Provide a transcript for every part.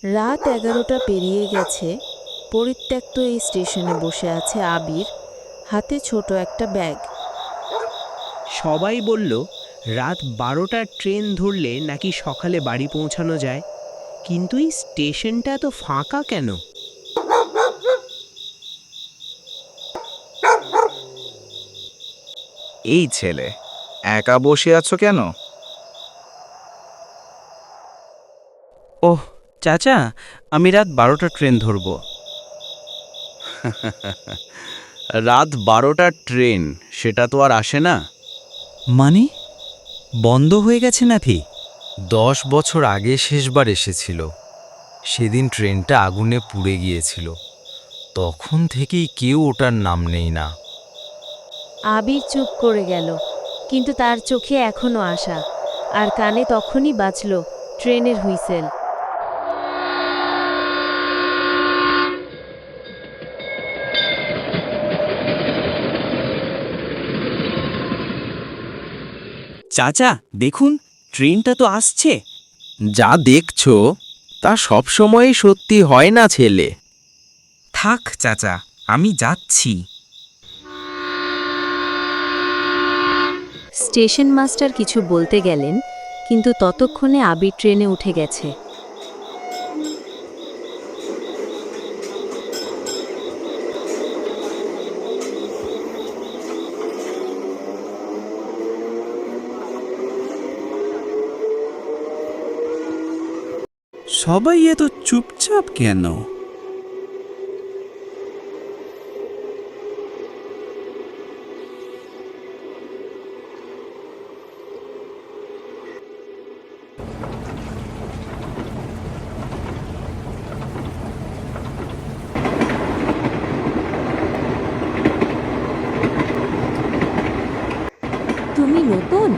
রাত 11টা পেরিয়ে গেছে। পরিত্যক্ত এই স্টেশনে বসে আছে আবির, হাতে ছোট একটা ব্যাগ। সবাই বলল রাত 12টার ট্রেন ধরলে নাকি সকালে বাড়ি পৌঁছানো যায়, কিন্তু এই স্টেশনটা তো ফাঁকা কেন? এই ছেলে, একা বসে আছো কেন? ওহ চাচা, আমি রাত 12টার ট্রেন ধরব। রাত 12টার ট্রেন, সেটা তো আর আসে না। মানে বন্ধ হয়ে গেছে নাকি? 10 বছর আগে শেষবার এসেছিল। সেদিন ট্রেনটা আগুনে পুড়ে গিয়েছিল। তখন থেকেই কেউ ওটার নাম নেই না। আবির চুপ করে গেল, কিন্তু তার চোখে এখনো আশা, আর কানে তখনই বাজল ট্রেনের হুইসেল। চাচা দেখুন, ট্রেনটা তো আসছে। যা দেখছো তা সবসময়ই সত্যি হয় না ছেলে। থাক চাচা, আমি যাচ্ছি। স্টেশন মাস্টার কিছু বলতে গেলেন, কিন্তু ততক্ষণে আবির ট্রেনে উঠে গেছে। সবাই এত চুপচাপ কেন? তুমি নতুন?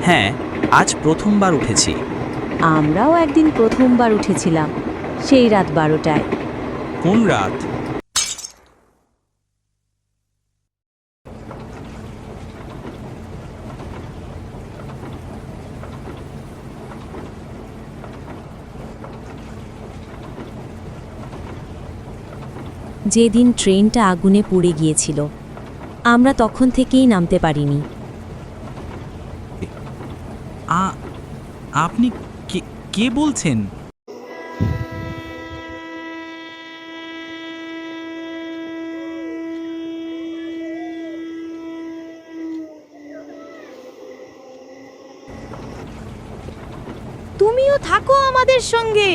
হ্যাঁ, আজ প্রথমবার উঠেছি। আমরাও একদিন প্রথমবার উঠেছিলাম, সেই রাত 12টায়। কোন রাত? যেদিন ট্রেনটা আগুনে পুড়ে গিয়েছিল, আমরা তখন থেকেই নামতে পারিনি। আপনি কে বলছেন? তুমিও থাকো আমাদের সঙ্গে।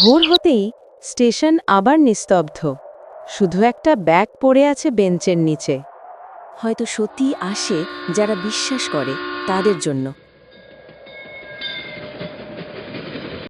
ভোর হতেই স্টেশন আবার নিস্তব্ধ, শুধু একটা ব্যাগ পড়ে আছে বেঞ্চের নিচে। হয়তো সত্যি আসে যারা বিশ্বাস করে তাদের জন্য।